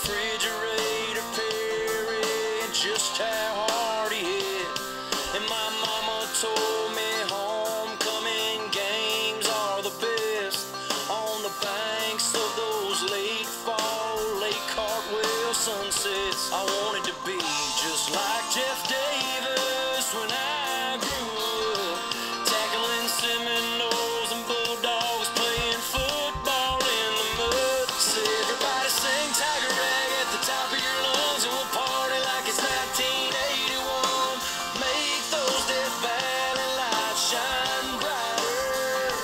refrigerator Perry and just how hard he hit. And my mama told me homecoming games are the best on the banks of those late fall, late cartwheel sunsets. I wanted to be just like Jeff Davis when I grew up, tackling Seminoles and Bulldogs, playing football in the mud. So everybody sing Tiger Rag at the top of your lungs, and we'll party like it's 1981. Make those Death Valley lights shine brighter.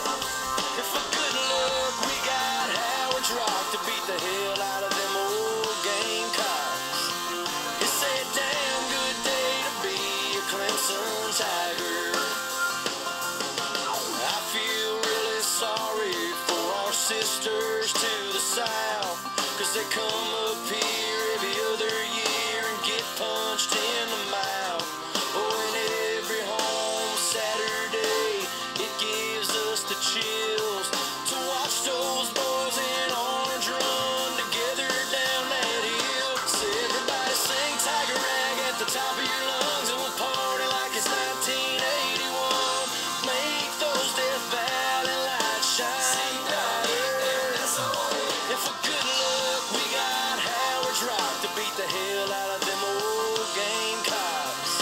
And for good luck, we got Howard's Rock to beat the hell out of them old Gamecocks. It's a damn good day to be a Clemson Tiger. I feel really sorry for our sisters to the south, 'cause they come up here every other year and get punched in the mouth. Oh, and every home Saturday, it gives us the chills to watch those boys in orange run together down that hill. So everybody sing Tiger Rag at the top of your lungs, and we'll party like it's 1981. Make those Death Valley lights shine brighter. And for good luck, we got Howard's Rock to beat the hell out of them old Gamecocks.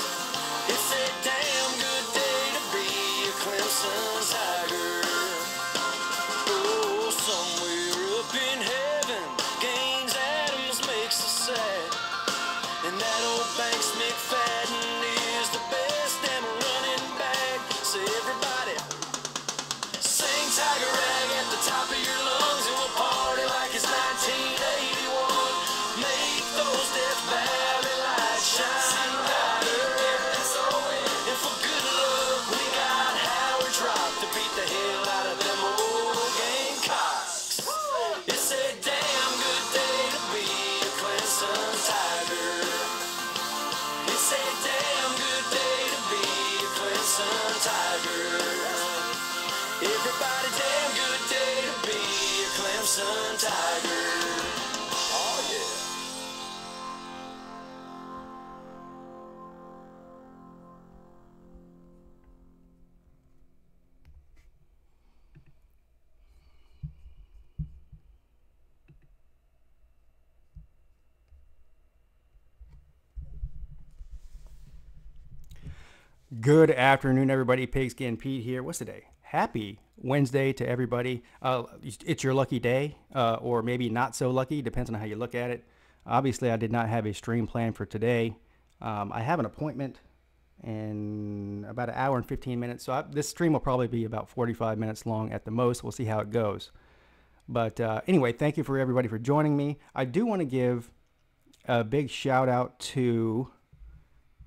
It's a damn good day to be a Clemson Tiger. Oh, somewhere up in heaven, Gaines Adams makes us sad. And that old Banks McFadden is the best damn running back. So everybody sing Tiger Rag at the top of your lungs, and we'll party like it's 1981. Make those Death Valley lights shine brighter. And for good luck, we got Howard's Rock to beat the hell out of them old Gamecocks. It's a damn good day to be a Clemson Tiger. It's a damn good day to be a Clemson Tiger. Everybody, damn good day to be a Clemson Tiger. Oh yeah. Good afternoon, everybody. Pigskin Pete here. What's today? Happy Wednesday to everybody. It's your lucky day, or maybe not so lucky, depends on how you look at it. Obviously, I did not have a stream planned for today. I have an appointment in about an hour and 15 minutes, so this stream will probably be about 45 minutes long at the most. We'll see how it goes. But anyway, thank you for everybody for joining me. I do want to give a big shout out to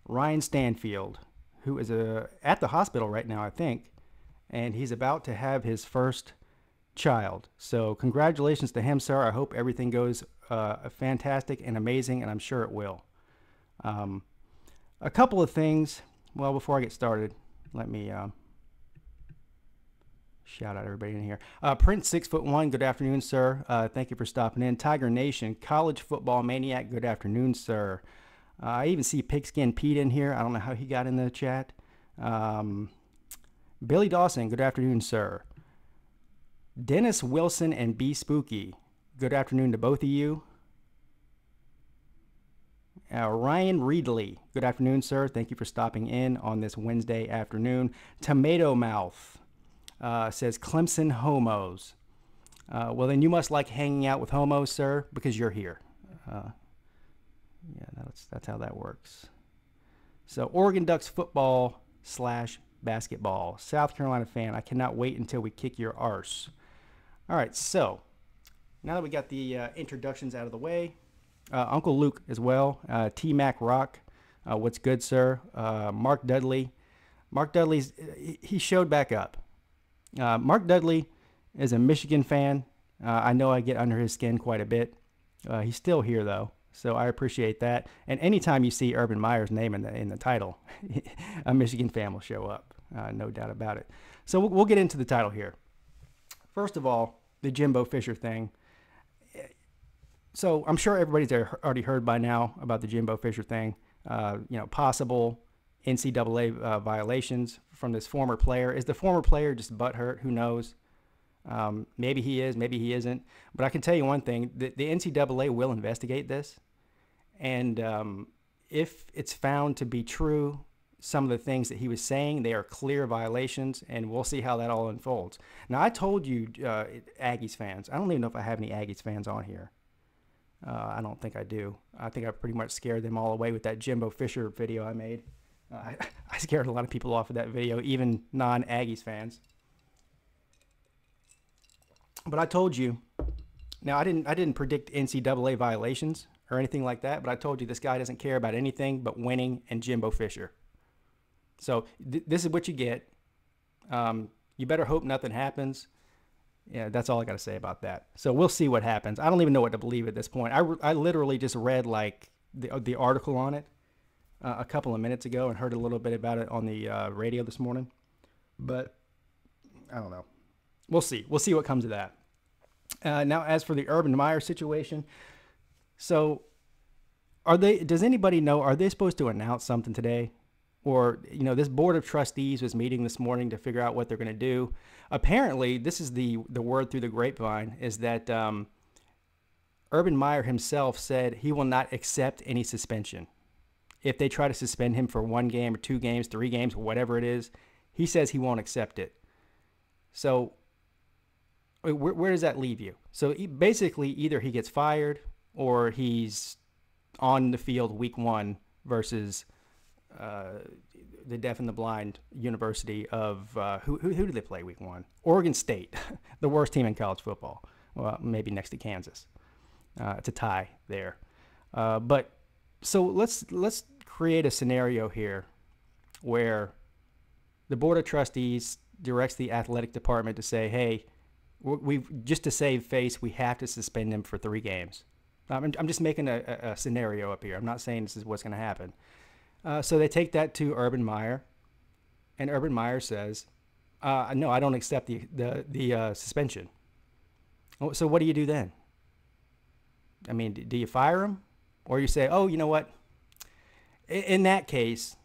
Ryan Stanfield, who is at the hospital right now, I think, and he's about to have his first child. So congratulations to him, sir. I hope everything goes fantastic and amazing, and I'm sure it will. A couple of things. Well, before I get started, let me shout out everybody in here. Prince 6'1", good afternoon, sir. Thank you for stopping in. Tiger Nation, College Football Maniac, good afternoon, sir. I even see Pigskin Pete in here. I don't know how he got in the chat. Billy Dawson, good afternoon, sir. Dennis Wilson and B Spooky, good afternoon to both of you. Ryan Reedley, good afternoon, sir. Thank you for stopping in on this Wednesday afternoon. Tomato Mouth says Clemson homos. Well, then you must like hanging out with homos, sir, because you're here. Yeah, that's how that works. So Oregon Ducks football / basketball. South Carolina fan. I cannot wait until we kick your arse. All right, so now that we got the introductions out of the way, Uncle Luke as well. T-Mac Rock. What's good, sir? Mark Dudley. Mark Dudley's he showed back up. Mark Dudley is a Michigan fan. I know I get under his skin quite a bit. He's still here though. So I appreciate that. And anytime you see Urban Meyer's name in the title, a Michigan fan will show up, no doubt about it. So we'll get into the title here. First of all, the Jimbo Fisher thing. So I'm sure everybody's already heard by now about the Jimbo Fisher thing. Possible NCAA violations from this former player. Is the former player just butthurt? Who knows? Maybe he is, maybe he isn't. But I can tell you one thing: the NCAA will investigate this, and if it's found to be true, some of the things that he was saying, they are clear violations, and we'll see how that all unfolds. Now, I told you, Aggies fans. I don't even know if I have any Aggies fans on here. I don't think I do. I think I pretty much scared them all away with that Jimbo Fisher video I made. I scared a lot of people off of that video, even non-Aggies fans. But I told you. Now I didn't predict NCAA violations or anything like that. But I told you this guy doesn't care about anything but winning and Jimbo Fisher. So this is what you get. You better hope nothing happens. Yeah, that's all I got to say about that. So we'll see what happens. I don't even know what to believe at this point. I literally just read like the article on it a couple of minutes ago and heard a little bit about it on the radio this morning. But I don't know. We'll see. We'll see what comes of that. Now, as for the Urban Meyer situation, so does anybody know, are they supposed to announce something today? Or, this board of trustees was meeting this morning to figure out what they're going to do. Apparently, this is the word through the grapevine, is that Urban Meyer himself said he will not accept any suspension. If they try to suspend him for 1 game or 2 games, 3 games, whatever it is, he says he won't accept it. So where does that leave you? So basically, either he gets fired or he's on the field week 1 versus the deaf and the blind University of who do they play week 1? Oregon State, the worst team in college football. Well, maybe next to Kansas. It's a tie there. But so let's create a scenario here where the board of trustees directs the athletic department to say, hey, we just to save face, we have to suspend him for 3 games. I'm just making a scenario up here. I'm not saying this is what's going to happen. So they take that to Urban Meyer, and Urban Meyer says, no, I don't accept the suspension. So what do you do then? I mean, do you fire him? Or you say, oh, you know what? In that case,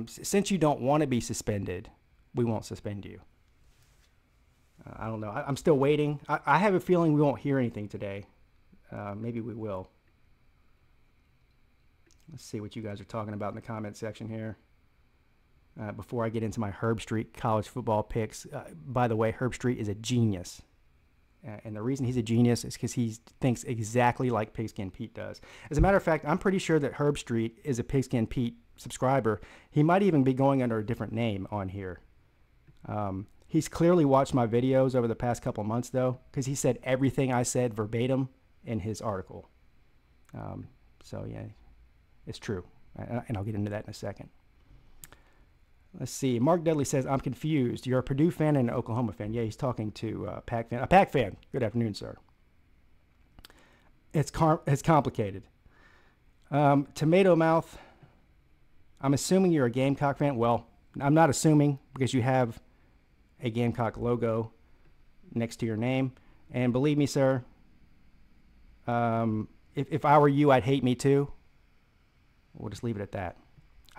since you don't want to be suspended, we won't suspend you. I don't know. I'm still waiting. I have a feeling we won't hear anything today. Maybe we will. Let's see what you guys are talking about in the comment section here. Before I get into my Herbstriet college football picks. By the way, Herbstriet is a genius. And the reason he's a genius is because he thinks exactly like Pigskin Pete does. As a matter of fact, I'm pretty sure that Herbstriet is a Pigskin Pete subscriber. He might even be going under a different name on here. He's clearly watched my videos over the past couple months, though, because he said everything I said verbatim in his article. So, yeah, it's true. And I'll get into that in a second. Let's see. Mark Dudley says, I'm confused. You're a Purdue fan and an Oklahoma fan. Yeah, he's talking to a Pac fan. A Pac fan. Good afternoon, sir. It's complicated. Tomato Mouth, I'm assuming you're a Gamecock fan. Well, I'm not assuming because you have a Gamecock logo next to your name. And believe me, sir, if I were you, I'd hate me too. We'll just leave it at that.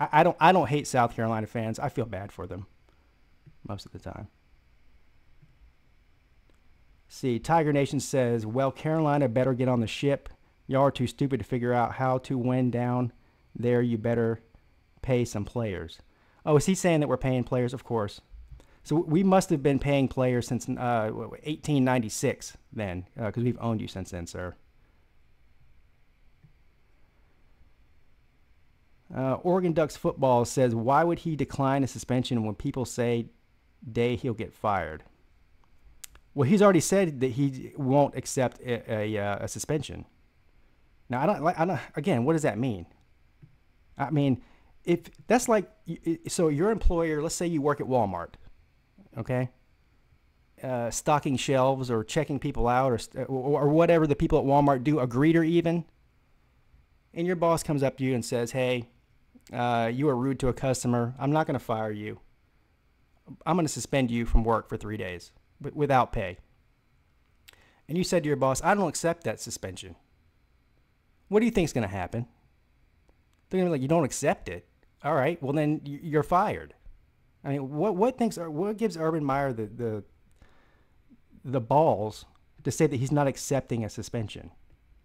I don't hate South Carolina fans. I feel bad for them most of the time. See, Tiger Nation says, well, Carolina better get on the ship. Y'all are too stupid to figure out how to win down there. You better pay some players. Oh, is he saying that we're paying players? Of course. So we must have been paying players since 1896 then, because we've owned you since then, sir. Oregon Ducks football says, why would he decline a suspension when people say day he'll get fired? Well, he's already said that he won't accept a suspension. Now, I don't. Again, what does that mean? I mean, if that's like, so your employer, let's say you work at Walmart, okay, stocking shelves or checking people out or whatever the people at Walmart do, a greeter even, and your boss comes up to you and says, hey, you were rude to a customer. I'm not going to fire you. I'm going to suspend you from work for 3 days without pay. And you said to your boss, I don't accept that suspension. What do you think is going to happen? They're going to be like, you don't accept it. All right, well then you're fired. I mean, what gives Urban Meyer the balls to say that he's not accepting a suspension?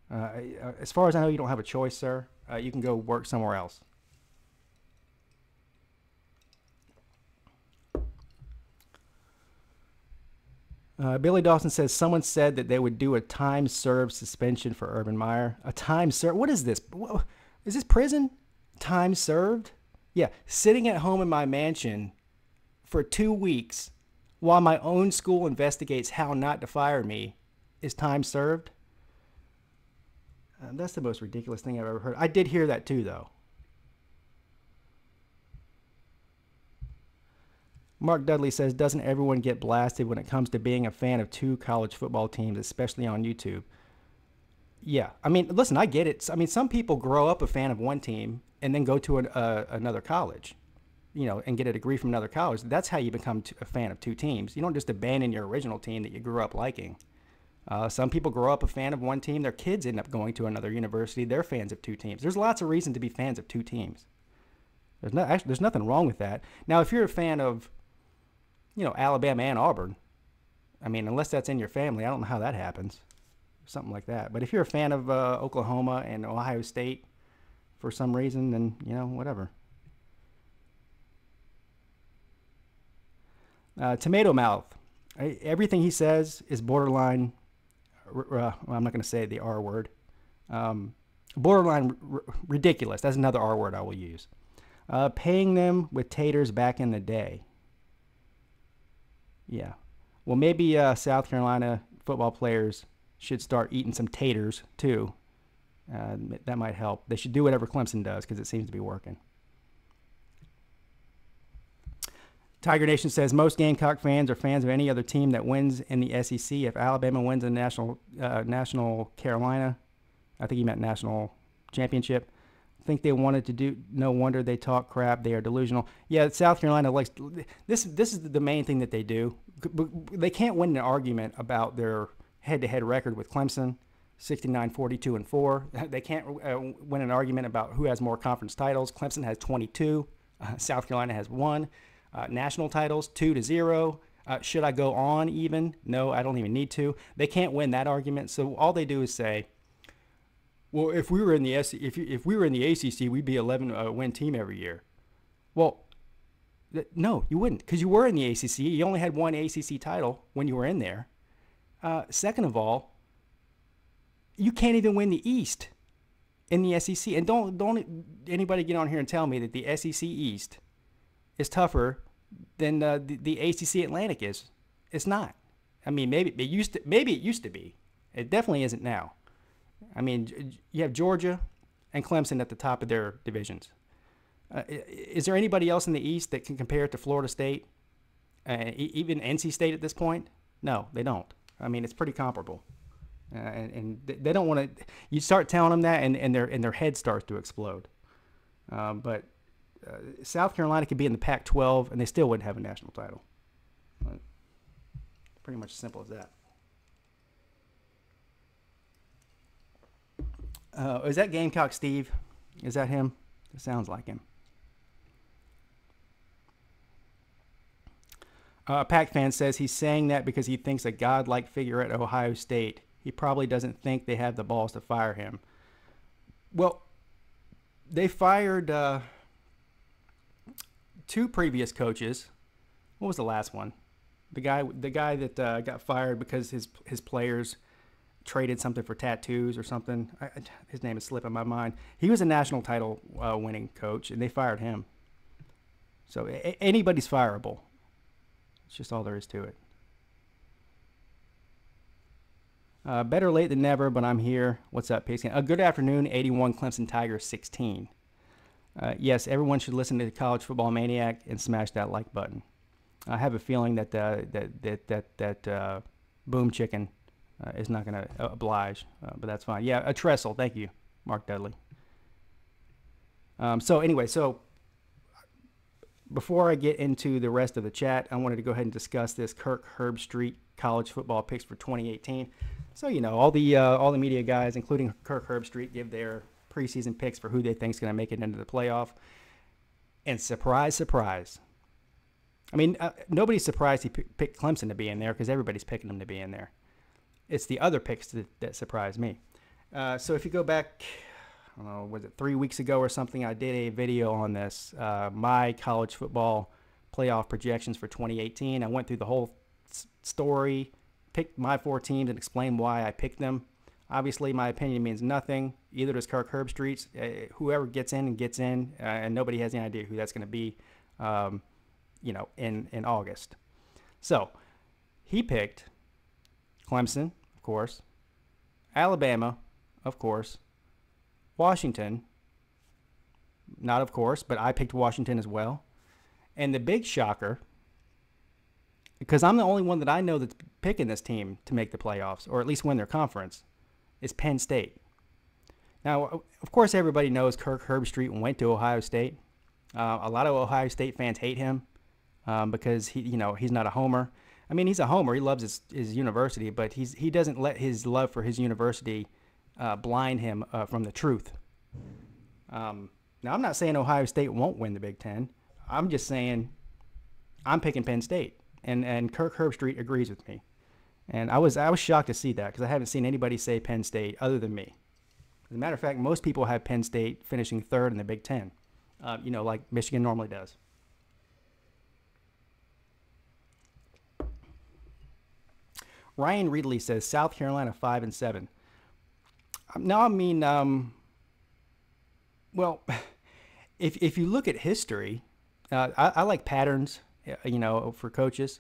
As far as I know, you don't have a choice, sir. You can go work somewhere else. Billy Dawson says someone said that they would do a time served suspension for Urban Meyer. A time served? What is this? Is this prison? Time served? Yeah, sitting at home in my mansion for 2 weeks while my own school investigates how not to fire me is time served? That's the most ridiculous thing I've ever heard. I did hear that too, though. Mark Dudley says, doesn't everyone get blasted when it comes to being a fan of 2 college football teams, especially on YouTube? Yeah. I mean, listen, I get it. I mean, some people grow up a fan of one team and then go to another college, and get a degree from another college. That's how you become a fan of 2 teams. You don't just abandon your original team that you grew up liking. Some people grow up a fan of one team. Their kids end up going to another university. They're fans of 2 teams. There's lots of reason to be fans of 2 teams. There's nothing wrong with that. Now, if you're a fan of, Alabama and Auburn, I mean, unless that's in your family, I don't know how that happens. Something like that. But if you're a fan of Oklahoma and Ohio State for some reason, then, whatever. Tomato Mouth. Everything he says is borderline, I'm not going to say the R word, borderline ridiculous. That's another R word I will use. Paying them with taters back in the day. Yeah. Well, maybe South Carolina football players should start eating some taters too. That might help. They should do whatever Clemson does because it seems to be working. Tiger Nation says most Gamecock fans are fans of any other team that wins in the SEC. If Alabama wins the national Carolina, I think he meant national championship. I think they wanted to do. No wonder they talk crap. They are delusional. Yeah, South Carolina likes this. This is the main thing that they do. They can't win an argument about their head-to-head record with Clemson, 69, 42, and 4. They can't win an argument about who has more conference titles. Clemson has 22. South Carolina has 1. National titles, 2-0. Should I go on even? No, I don't even need to. They can't win that argument. So all they do is say, well, if we were in the if we were in the ACC, we'd be 11 win team every year. Well, no, you wouldn't, because you were in the ACC. You only had 1 ACC title when you were in there. Second of all, you can't even win the East in the SEC. And don't anybody get on here and tell me that the SEC East is tougher than the ACC Atlantic is. It's not. I mean, maybe it used to be. It definitely isn't now. I mean, you have Georgia and Clemson at the top of their divisions. Is there anybody else in the East that can compare it to Florida State, even NC State at this point? No, they don't. I mean, it's pretty comparable. And they don't want to. You start telling them that, and their head starts to explode. But South Carolina could be in the Pac-12, and they still wouldn't have a national title. Pretty much as simple as that. Is that Gamecock Steve? Is that him? It sounds like him. Pac fan says he's saying that because he thinks a godlike figure at Ohio State. He probably doesn't think they have the balls to fire him. Well, they fired 2 previous coaches. What was the last one? The guy that got fired because his players traded something for tattoos or something. His name is slipping my mind. He was a national title winning coach, and they fired him. So anybody's fireable. It's just all there is to it. Better late than never, but I'm here. What's up, Pigskin? Good afternoon, 81 Clemson Tigers 16. Yes, everyone should listen to the College Football Maniac and smash that like button. I have a feeling that Boom Chicken is not going to oblige, but that's fine. Yeah, a trestle. Thank you, Mark Dudley. So before I get into the rest of the chat, I wanted to go ahead and discuss this Kirk Herbstriet college football picks for 2018. So, you know, all the media guys, including Kirk Herbstriet, give their preseason picks for who they think is going to make it into the playoff. And surprise, surprise. I mean, nobody's surprised he picked Clemson to be in there because everybody's picking them to be in there. It's the other picks that surprised me. So if you go back, I don't know, was it 3 weeks ago or something, I did a video on this, my college football playoff projections for 2018. I went through the whole story, picked my 4 teams, and explained why I picked them. Obviously, my opinion means nothing. Either does Kirk Herbstriet's. Whoever gets in, and nobody has any idea who that's going to be, in August. So he picked Clemson, of course, Alabama, of course, Washington, not of course, but I picked Washington as well. And the big shocker, because I'm the only one that I know that's picking this team to make the playoffs, or at least win their conference, is Penn State. Now, of course, everybody knows Kirk Herbstriet went to Ohio State. A lot of Ohio State fans hate him because he's not a homer. I mean, he's a homer. He loves his university, but he doesn't let his love for his university blind him from the truth. Now, I'm not saying Ohio State won't win the Big Ten. I'm just saying I'm picking Penn State, and Kirk Herbstriet agrees with me. And I was shocked to see that because I haven't seen anybody say Penn State other than me. As a matter of fact, most people have Penn State finishing third in the Big Ten, like Michigan normally does. Ryan Reedley says South Carolina 5-7. Now, I mean, well, if you look at history, I like patterns, for coaches.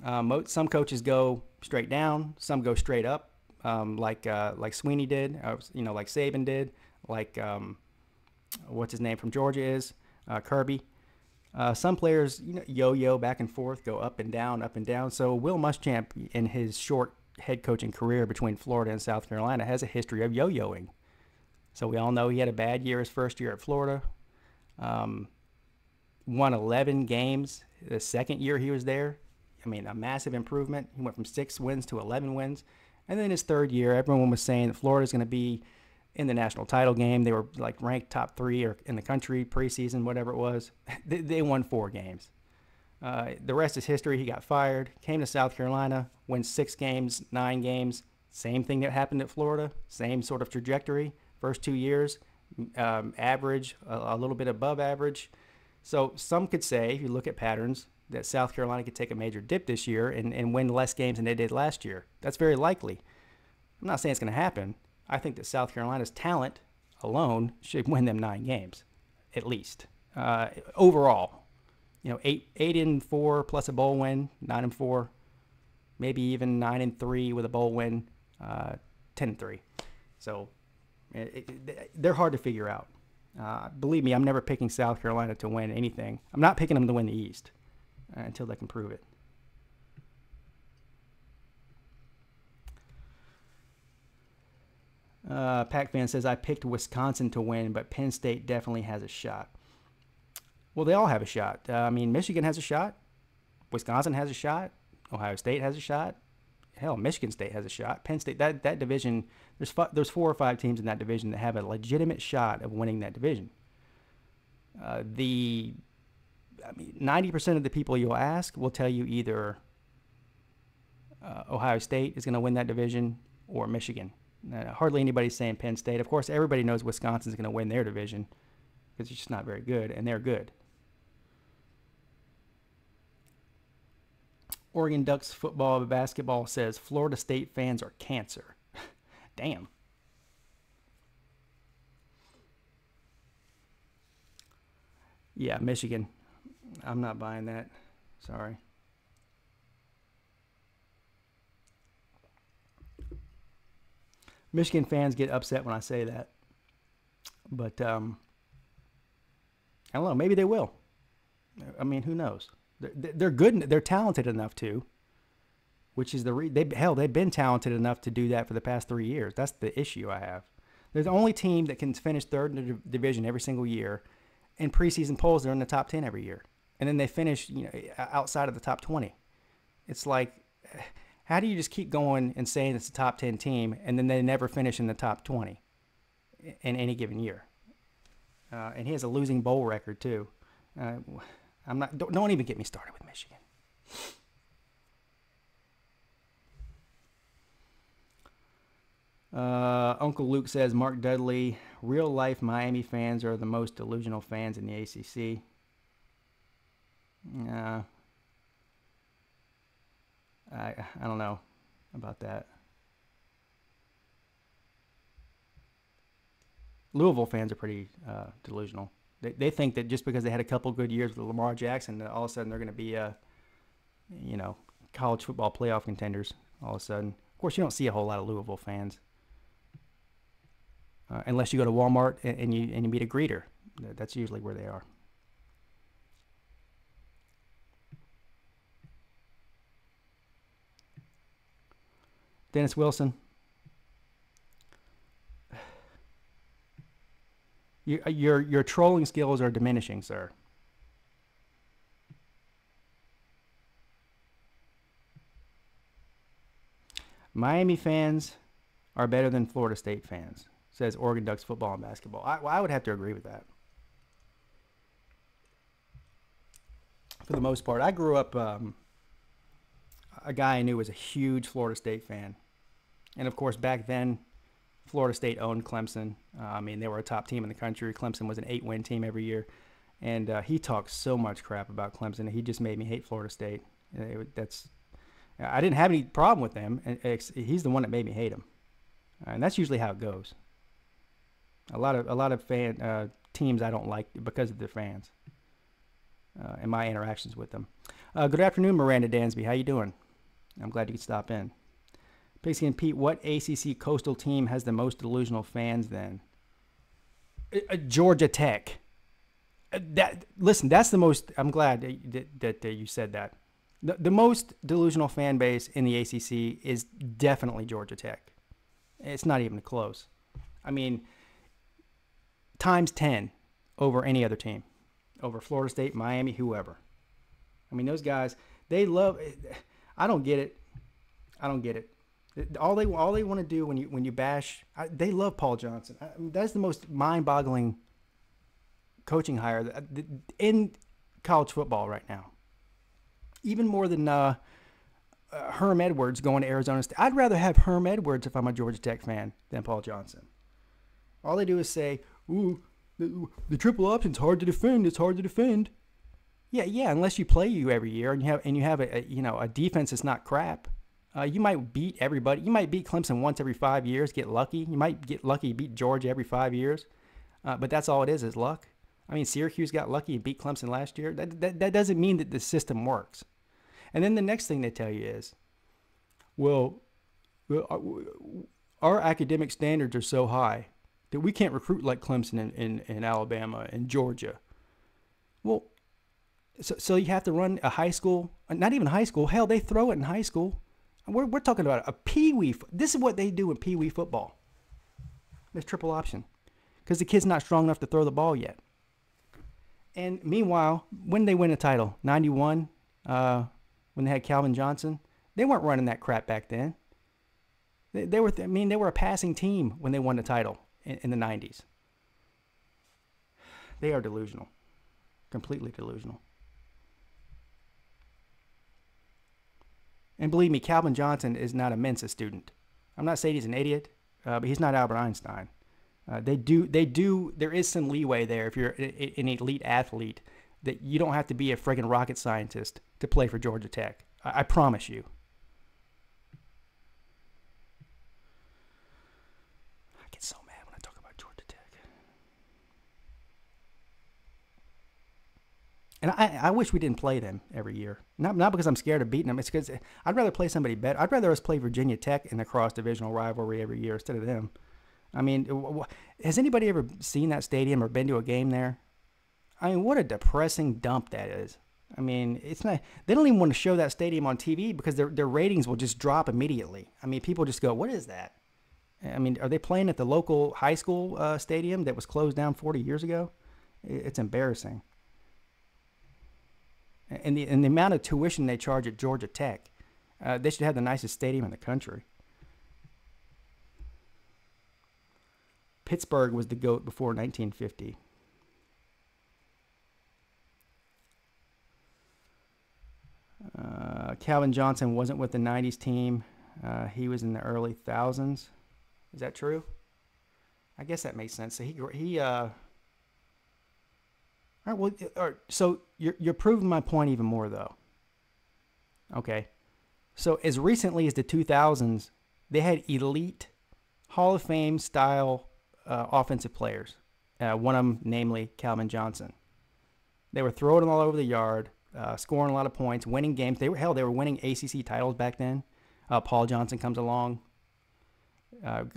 Some coaches go straight down, some go straight up, like Sweeney did, like Saban did, like what's his name from Georgia is, Kirby. Some players, yo-yo back and forth, go up and down, up and down. So Will Muschamp, in his short head coaching career between Florida and South Carolina, has a history of yo-yoing. So we all know he had a bad year his first year at Florida. Won 11 games the second year he was there. I mean, a massive improvement. He went from 6 wins to 11 wins. And then his third year, everyone was saying that Florida's going to be in the national title game. They were like ranked top 3 or in the country preseason, whatever it was. They won 4 games. The rest is history. He got fired, came to South Carolina, won 6 games, 9 games. Same thing that happened at Florida. Same sort of trajectory. First 2 years, average, a little bit above average. So some could say, if you look at patterns, that South Carolina could take a major dip this year and win less games than they did last year. That's very likely. I'm not saying it's going to happen. I think that South Carolina's talent alone should win them 9 games, at least. Overall, 8-4 plus a bowl win, 9-4, maybe even 9-3 with a bowl win, 10-3. So they're hard to figure out. Believe me, I'm never picking South Carolina to win anything. I'm not picking them to win the East until they can prove it. Pac-Fan says, I picked Wisconsin to win, but Penn State definitely has a shot. Well, they all have a shot. Michigan has a shot. Wisconsin has a shot. Ohio State has a shot. Hell, Michigan State has a shot. Penn State, that division, there's 4 or 5 teams in that division that have a legitimate shot of winning that division. 90% of the people you'll ask will tell you either Ohio State is going to win that division or Michigan. Hardly anybody's saying Penn State. Of course, everybody knows Wisconsin's going to win their division because it's just not very good, and they're good. Oregon Ducks football and basketball says Florida State fans are cancer. Damn. Yeah, Michigan. I'm not buying that. Sorry. Michigan fans get upset when I say that. But, I don't know. Maybe they will. I mean, who knows? They're good. They're talented enough to, which is they've been talented enough to do that for the past 3 years. That's the issue I have. They're the only team that can finish third in the division every single year. In preseason polls, they're in the top 10 every year. And then they finish, outside of the top 20. It's like, how do you just keep going and saying it's a top 10 team and then they never finish in the top 20 in any given year? And he has a losing bowl record too. Don't even get me started with Michigan. Uncle Luke says, Mark Dudley, real life Miami fans are the most delusional fans in the ACC. I don't know about that. Louisville fans are pretty delusional. They think that just because they had a couple good years with Lamar Jackson, that all of a sudden they're going to be, college football playoff contenders all of a sudden. Of course, you don't see a whole lot of Louisville fans. Unless you go to Walmart and you meet a greeter. That's usually where they are. Dennis Wilson. Your trolling skills are diminishing, sir. Miami fans are better than Florida State fans, says Oregon Ducks football and basketball. I would have to agree with that. For the most part, I grew up, a guy I knew was a huge Florida State fan. And of course, back then, Florida State owned Clemson. They were a top team in the country. Clemson was an 8-win team every year. And he talked so much crap about Clemson. He just made me hate Florida State. I didn't have any problem with them. He's the one that made me hate him. And that's usually how it goes. A lot of teams I don't like because of their fans and my interactions with them. Good afternoon, Miranda Dansby. How you doing? I'm glad you could stop in. Pigskin Pete, what ACC coastal team has the most delusional fans then? Georgia Tech. Listen, that's the most. I'm glad that you said that. The most delusional fan base in the ACC is definitely Georgia Tech. It's not even close. Times 10 over any other team, over Florida State, Miami, whoever. Those guys, they love. I don't get it. All they want to do when you bash, they love Paul Johnson. That's the most mind-boggling coaching hire in college football right now. Even more than Herm Edwards going to Arizona State. I'd rather have Herm Edwards if I'm a Georgia Tech fan than Paul Johnson. All they do is say, "Ooh, the triple option's hard to defend. It's hard to defend." Yeah. Unless you play you every year and you have a defense that's not crap. You might beat everybody. You might beat Clemson once every 5 years, get lucky. You might get lucky, beat Georgia every 5 years. But that's all it is luck. Syracuse got lucky and beat Clemson last year. That doesn't mean that the system works. And then the next thing they tell you is, well, our academic standards are so high that we can't recruit like Clemson in Alabama and Georgia. Well, so you have to run a high school, not even high school. Hell, they throw it in high school. We're talking about a peewee. This is what they do in peewee football. There's triple option because the kid's not strong enough to throw the ball yet. And meanwhile, when they win a title, 91, when they had Calvin Johnson, they weren't running that crap back then. They were a passing team when they won the title in the 90s. They are delusional, completely delusional. And believe me, Calvin Johnson is not a Mensa student. I'm not saying he's an idiot, but he's not Albert Einstein. There is some leeway there if you're an elite athlete that you don't have to be a friggin' rocket scientist to play for Georgia Tech. I promise you. I get so mad when I talk about Georgia Tech. And I wish we didn't play them every year. Not because I'm scared of beating them. It's because I'd rather play somebody better. I'd rather us play Virginia Tech in a cross-divisional rivalry every year instead of them. Has anybody ever seen that stadium or been to a game there? What a depressing dump that is. It's not. They don't even want to show that stadium on TV because their ratings will just drop immediately. People just go, "What is that?" Are they playing at the local high school stadium that was closed down 40 years ago? It's embarrassing. And the amount of tuition they charge at Georgia Tech They should have the nicest stadium in the country. Pittsburgh was the GOAT before 1950. Calvin Johnson wasn't with the 90s team. He was in the early thousands. Is that true? I guess that makes sense. So all right, well, all right, so you're proving my point even more, though. Okay. So as recently as the 2000s, they had elite Hall of Fame style offensive players. One of them, namely Calvin Johnson. They were throwing them all over the yard, scoring a lot of points, winning games. They were winning ACC titles back then. Paul Johnson comes along.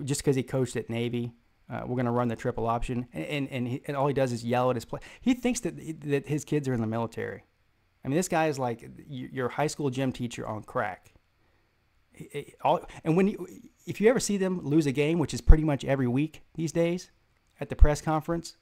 Just because he coached at Navy, we're going to run the triple option, and all he does is yell at his play. He thinks that his kids are in the military. I mean, this guy is like your high school gym teacher on crack. And if you ever see them lose a game, which is pretty much every week these days, at the press conference,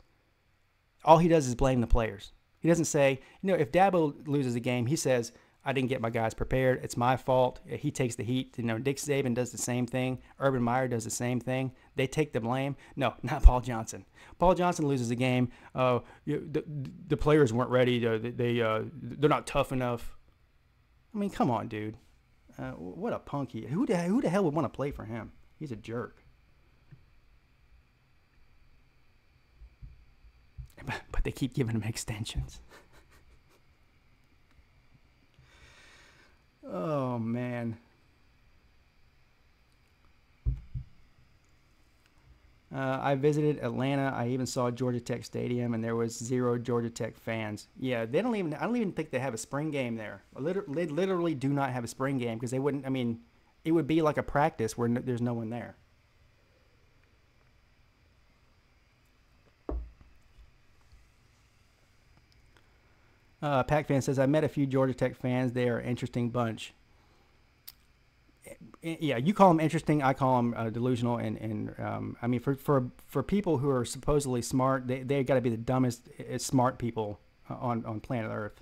all he does is blame the players. He doesn't say, if Dabo loses a game, he says, I didn't get my guys prepared. It's my fault. He takes the heat. Dick Saban does the same thing. Urban Meyer does the same thing. They take the blame. No, not Paul Johnson. Paul Johnson loses a game. The players weren't ready. They're not tough enough. I mean, come on, dude. What a punk he is. Who the hell would want to play for him? He's a jerk. But they keep giving him extensions. Oh, man. I visited Atlanta. I even saw Georgia Tech Stadium, and there was 0 Georgia Tech fans. Yeah, I don't even think they have a spring game there. They literally do not have a spring game because they wouldn't. I mean, it would be like a practice where there's no one there. Pac-Fan says, I met a few Georgia Tech fans. They are an interesting bunch. Yeah, you call them interesting. I call them delusional. And I mean, for people who are supposedly smart, they got to be the dumbest smart people on planet Earth.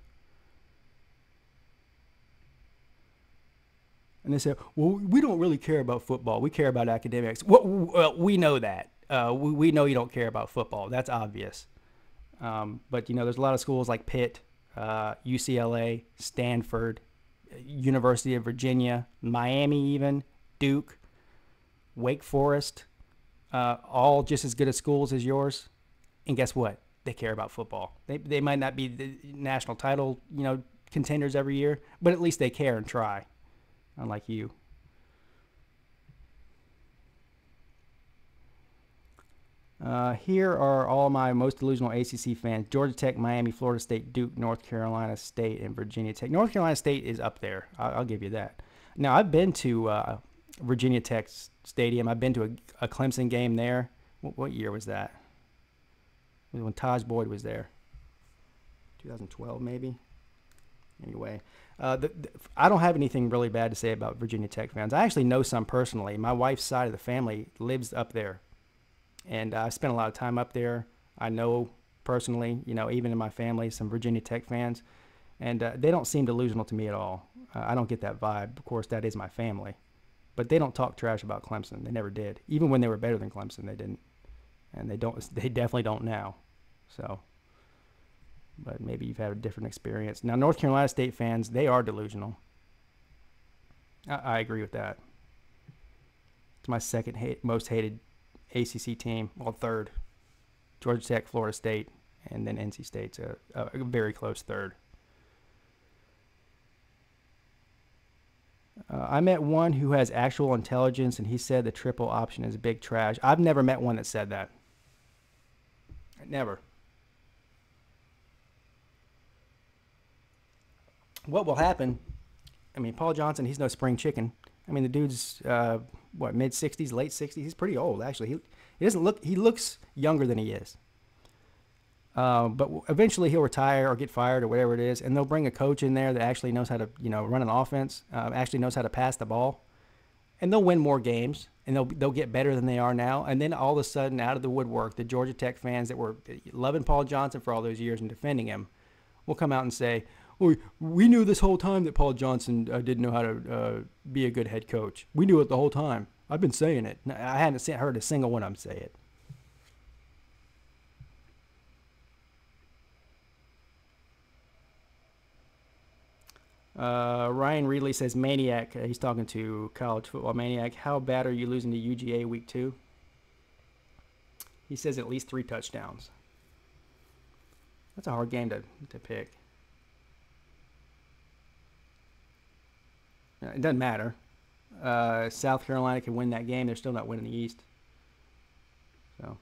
And they say, well, we don't really care about football. We care about academics. Well, we know that. We know you don't care about football. That's obvious. But, there's a lot of schools like Pitt, UCLA, Stanford, University of Virginia, Miami even, Duke, Wake Forest, all just as good as schools as yours. And guess what? They care about football. They might not be the national title, contenders every year, but at least they care and try, unlike you. Here are all my most delusional ACC fans: Georgia Tech, Miami, Florida State, Duke, North Carolina State, and Virginia Tech. North Carolina State is up there. I'll give you that. Now, I've been to Virginia Tech Stadium. I've been to a Clemson game there. What year was that? It was when Taj Boyd was there. 2012, maybe? Anyway, I don't have anything really bad to say about Virginia Tech fans. I actually know some personally. My wife's side of the family lives up there. And I spent a lot of time up there. I know personally, even in my family, some Virginia Tech fans. And they don't seem delusional to me at all. I don't get that vibe. Of course, that is my family. But they don't talk trash about Clemson. They never did. Even when they were better than Clemson, they didn't. And they definitely don't now. So, but maybe you've had a different experience. Now, North Carolina State fans, they are delusional. I agree with that. It's my second most hated ACC team, well, third. Georgia Tech, Florida State, and then NC State's a very close third. I met one who has actual intelligence, and he said the triple option is big trash. I've never met one that said that. Never. What will happen? I mean, Paul Johnson, he's no spring chicken. I mean, the dude's mid-60s, late 60s. He's pretty old, actually. He doesn't look. He looks younger than he is. But eventually he'll retire or get fired or whatever it is, and they'll bring a coach in there that actually knows how to, run an offense, actually knows how to pass the ball, and they'll win more games, and they'll get better than they are now. And then all of a sudden, out of the woodwork, the Georgia Tech fans that were loving Paul Johnson for all those years and defending him will come out and say, "Oh, we knew this whole time that Paul Johnson didn't know how to be a good head coach. We knew it the whole time. I've been saying it. I hadn't heard a single one of them say it." Ryan Reedley says, "Maniac." He's talking to College Football Maniac. "How bad are you losing to UGA week 2? He says at least 3 touchdowns. That's a hard game to pick. It doesn't matter. South Carolina can win that game. They're still not winning the East. So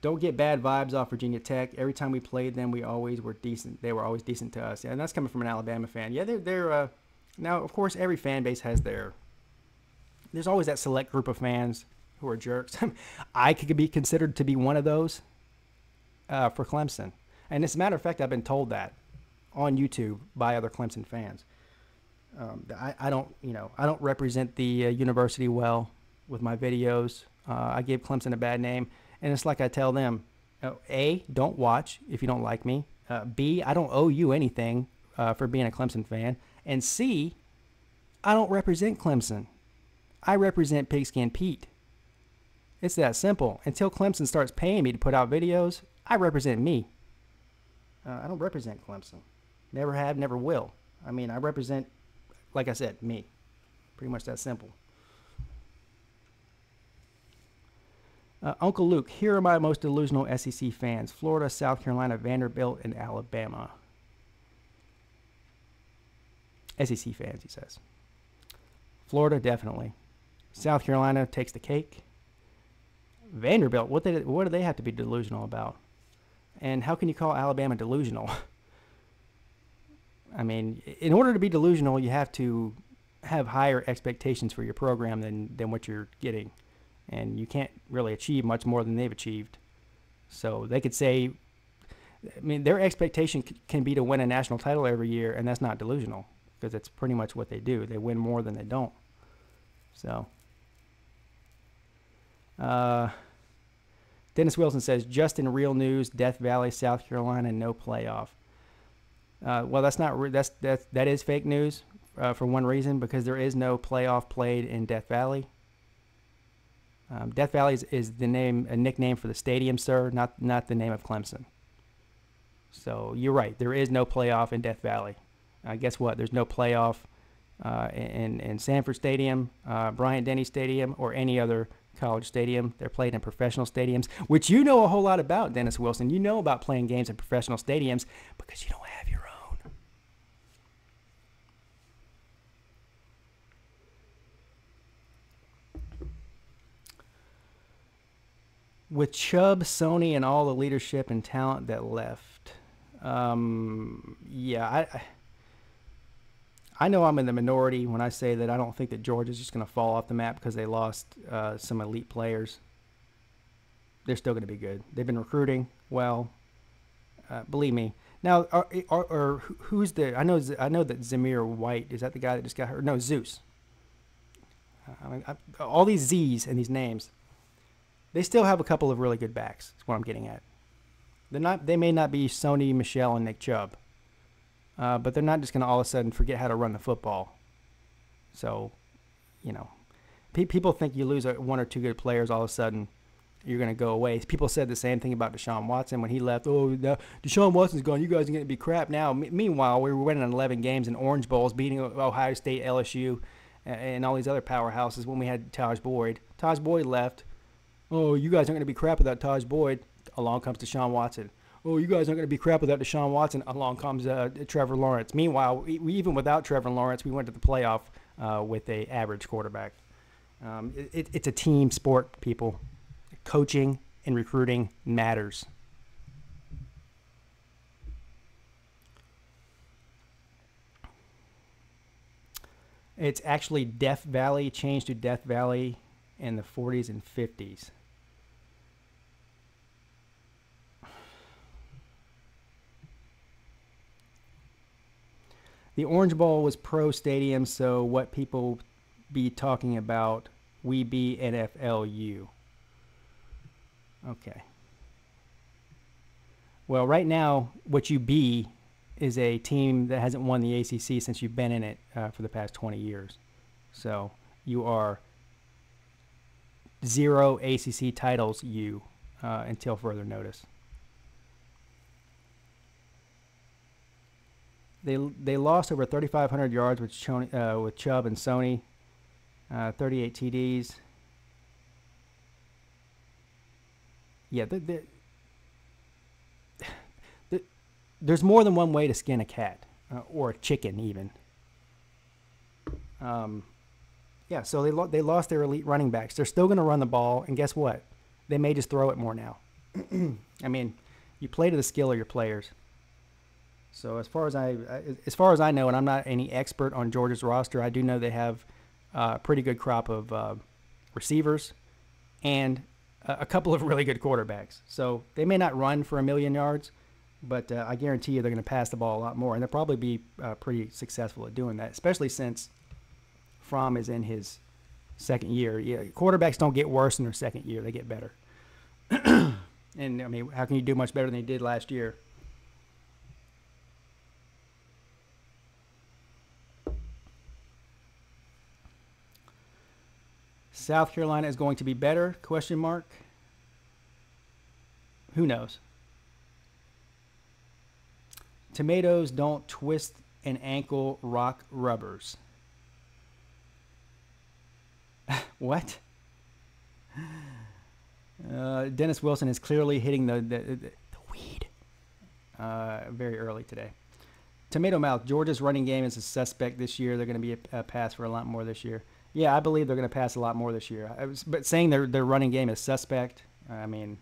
don't get bad vibes off Virginia Tech. Every time we played them, we always were decent. They were always decent to us. And that's coming from an Alabama fan. Yeah, they're now, of course, every fan base has there's always that select group of fans who are jerks. I could be considered to be one of those for Clemson. And as a matter of fact, I've been told that on YouTube by other Clemson fans. I don't represent the university well with my videos. I give Clemson a bad name. And it's like I tell them, A, don't watch if you don't like me. B, I don't owe you anything for being a Clemson fan. And C, I don't represent Clemson. I represent Pigskin Pete. It's that simple. Until Clemson starts paying me to put out videos, I represent me. I don't represent Clemson. Never have, never will. I mean, I represent, like I said, me. Pretty much that simple. Uncle Luke, here are my most delusional SEC fans: Florida, South Carolina, Vanderbilt, and Alabama. SEC fans, he says. Florida, definitely. South Carolina takes the cake. Vanderbilt, what do they have to be delusional about? And how can you call Alabama delusional? I mean, in order to be delusional, you have to have higher expectations for your program than what you're getting. And you can't really achieve much more than they've achieved. So they could say, I mean, their expectation can be to win a national title every year, and that's not delusional, because that's pretty much what they do. They win more than they don't. So, Dennis Wilson says, just in real news, Death Valley, South Carolina, no playoff. Well, that's not that is fake news for one reason, because there is no playoff played in Death Valley. Death Valley is a nickname for the stadium, sir, not the name of Clemson. So you're right. There is no playoff in Death Valley. Guess what? There's no playoff in Sanford Stadium, Bryant-Denny Stadium, or any other college stadium. They're played in professional stadiums, which you know a whole lot about, Dennis Wilson. You know about playing games in professional stadiums because you don't have your own. With Chubb, Sony, and all the leadership and talent that left, yeah, I know I'm in the minority when I say that I don't think that Georgia's just going to fall off the map because they lost some elite players. They're still going to be good. They've been recruiting well. Believe me. Now, who's the? I know that Zamir White, is that the guy that just got hurt? No, Zeus. All these Z's and these names. They still have a couple of really good backs. That's what I'm getting at. They may not be Sony, Michelle, and Nick Chubb, but they're not just going to all of a sudden forget how to run the football. So, you know, people think you lose one or two good players, all of a sudden you're going to go away. People said the same thing about Deshaun Watson when he left. Oh, Deshaun Watson's gone. You guys are going to be crap now. Meanwhile, we were winning 11 games in Orange Bowls, beating Ohio State, LSU, and all these other powerhouses when we had Taj Boyd. Taj Boyd left. Oh, you guys aren't going to be crap without Taj Boyd. Along comes Deshaun Watson. Oh, you guys aren't going to be crap without Deshaun Watson. Along comes Trevor Lawrence. Meanwhile, we even without Trevor Lawrence, we went to the playoff with a average quarterback. It's a team sport, people. Coaching and recruiting matters. It's actually Death Valley, changed to Death Valley in the 40s and 50s. The Orange Bowl was pro stadium, so what people be talking about, we be NFLU. Okay. Well, right now, what you be is a team that hasn't won the ACC since you've been in it for the past 20 years. So you are 0 ACC titles until further notice. They lost over 3,500 yards with Chubb and Sony, 38 TDs. Yeah, there's more than one way to skin a cat, or a chicken even. Yeah, so they lost their elite running backs. They're still going to run the ball, and guess what? They may just throw it more now. I mean, you play to the skill of your players. So as far as I know, and I'm not any expert on Georgia's roster, I do know they have a pretty good crop of receivers and a couple of really good quarterbacks. So they may not run for 1,000,000 yards, but I guarantee you they're going to pass the ball a lot more, and they'll probably be pretty successful at doing that, especially since Fromm is in his second year. Yeah, quarterbacks don't get worse in their second year; they get better. And I mean, how can you do much better than you did last year? South Carolina is going to be better? Question mark. Who knows? Tomatoes don't twist an ankle, rock rubbers. What? Dennis Wilson is clearly hitting the weed very early today. Tomato Mouth, Georgia's running game is a suspect this year. They're going to be a pass for a lot more this year. Yeah, I believe they're going to pass a lot more this year. But saying their running game is suspect, I mean,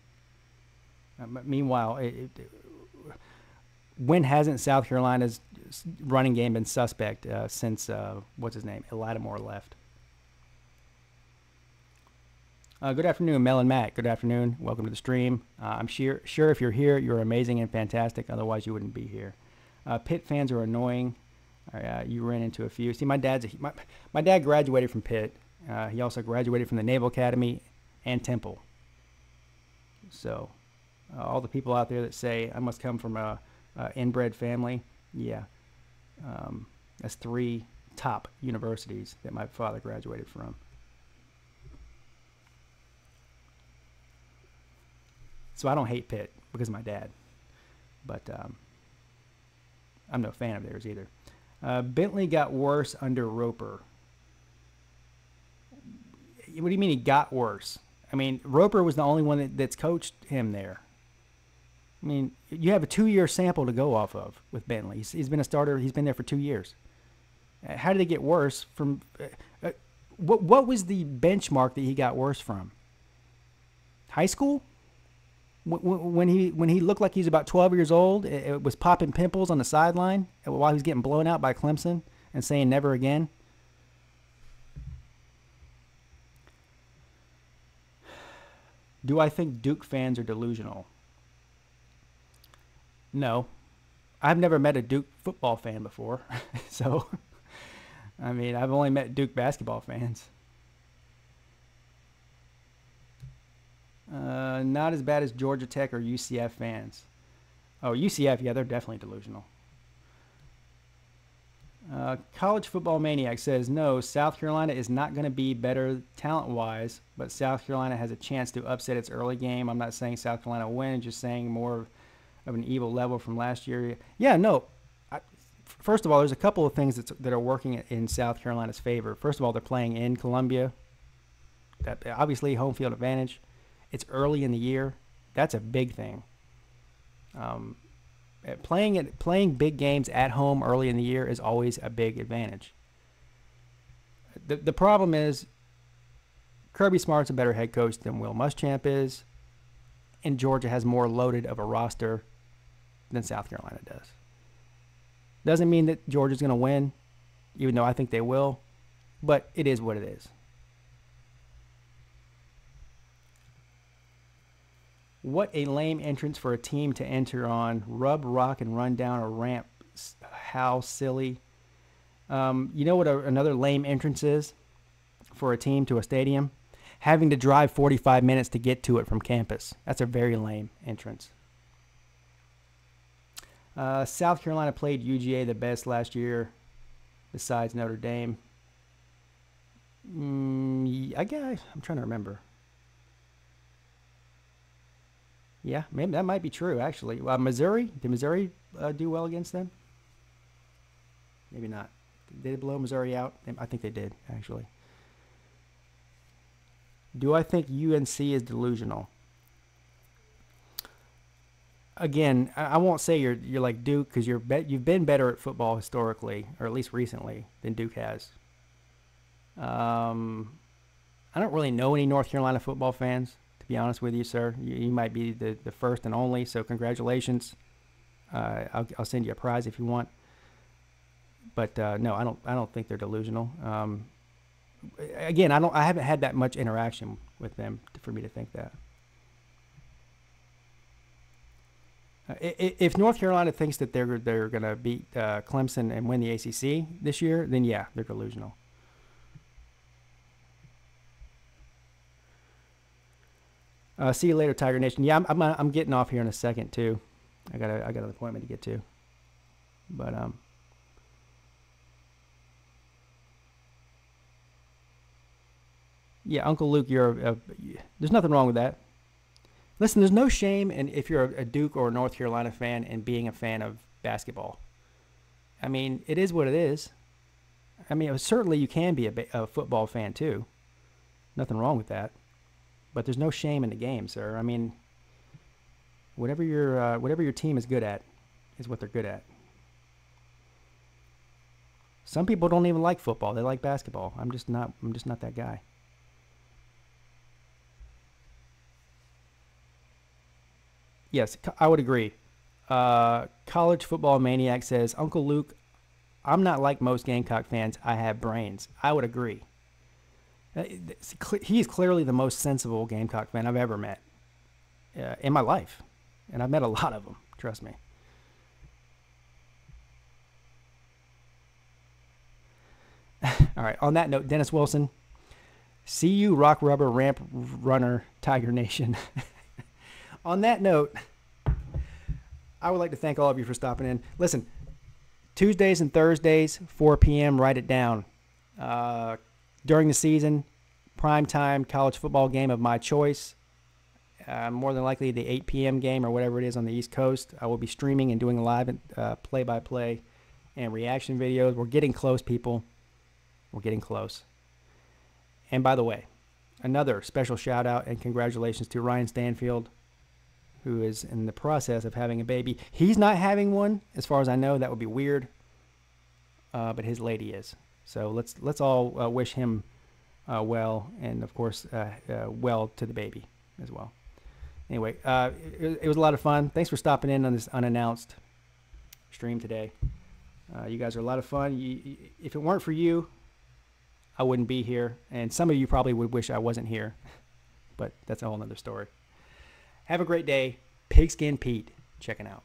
meanwhile, when hasn't South Carolina's running game been suspect since, what's his name, Lattimore left? Good afternoon, Mel and Matt. Good afternoon. Welcome to the stream. I'm sure if you're here, you're amazing and fantastic. Otherwise, you wouldn't be here. Pitt fans are annoying. You ran into a few. See, my dad graduated from Pitt. He also graduated from the Naval Academy and Temple. So all the people out there that say I must come from a inbred family, yeah, that's 3 top universities that my father graduated from. So I don't hate Pitt because of my dad, but I'm no fan of theirs either. Bentley got worse under Roper. What do you mean he got worse? I mean, Roper was the only one that's coached him there. I mean, you have a 2-year sample to go off of with Bentley. He's been a starter. He's been there for 2 years. How did it get worse from? What was the benchmark that he got worse from? High school? When he looked like he was about 12 years old, it was popping pimples on the sideline while he was getting blown out by Clemson and saying never again. Do I think Duke fans are delusional? No. I've never met a Duke football fan before. So, I mean, I've only met Duke basketball fans. Not as bad as Georgia Tech or UCF fans. Oh, UCF, yeah, they're definitely delusional. College Football Maniac says, no, South Carolina is not going to be better talent-wise, but South Carolina has a chance to upset its early game. I'm not saying South Carolina will win, just saying more of an evil level from last year. Yeah, no. First of all, there's a couple of things that are working in South Carolina's favor. First of all, they're playing in Columbia. That obviously, home field advantage. It's early in the year. That's a big thing. Playing big games at home early in the year is always a big advantage. The problem is Kirby Smart's a better head coach than Will Muschamp is, and Georgia has more loaded of a roster than South Carolina does. Doesn't mean that Georgia's going to win, even though I think they will, but it is what it is. What a lame entrance for a team to enter on. Rub, rock, and run down a ramp. How silly. You know what another lame entrance is for a team to a stadium? Having to drive 45 minutes to get to it from campus. That's a very lame entrance. South Carolina played UGA the best last year, besides Notre Dame. I guess I'm trying to remember. Yeah, maybe that might be true, actually. Missouri? Did Missouri do well against them? Maybe not. Did they blow Missouri out? I think they did, actually. Do I think UNC is delusional? Again, I won't say you're like Duke, because you've been better at football historically, or at least recently, than Duke has. I don't really know any North Carolina football fans, to be honest with you, sir. You might be the first and only, so congratulations. I'll send you a prize if you want. But no, I don't think they're delusional. Again, I haven't had that much interaction with them for me to think that. If North Carolina thinks that they're going to beat Clemson and win the ACC this year, then yeah, they're delusional. See you later, Tiger Nation. Yeah, I'm getting off here in a second too. I got an appointment to get to. But yeah, Uncle Luke, there's nothing wrong with that. Listen, there's no shame in if you're a Duke or a North Carolina fan and being a fan of basketball. I mean, it is what it is. I mean, certainly you can be a football fan too. Nothing wrong with that. But there's no shame in the game, sir. I mean, whatever your team is good at is what they're good at. Some people don't even like football; they like basketball. I'm just not that guy. Yes, I would agree. College Football Maniac says, Uncle Luke, I'm not like most Gamecock fans. I have brains. I would agree. He's clearly the most sensible Gamecock fan I've ever met in my life. And I've met a lot of them, trust me. All right, on that note, Dennis Wilson, see you, Rock Rubber Ramp Runner, Tiger Nation. On that note, I would like to thank all of you for stopping in. Listen, Tuesdays and Thursdays, 4 p.m., write it down. During the season, primetime college football game of my choice. More than likely the 8 p.m. game or whatever it is on the East Coast. I will be streaming and doing live play-by-play and reaction videos. We're getting close, people. We're getting close. And by the way, another special shout-out and congratulations to Ryan Stanfield, who is in the process of having a baby. He's not having one, as far as I know. That would be weird. But his lady is. So let's all wish him well, and of course, well to the baby as well. Anyway, it was a lot of fun. Thanks for stopping in on this unannounced stream today. You guys are a lot of fun. If it weren't for you, I wouldn't be here, and some of you probably would wish I wasn't here, but that's a whole nother story. Have a great day. Pigskin Pete checking out.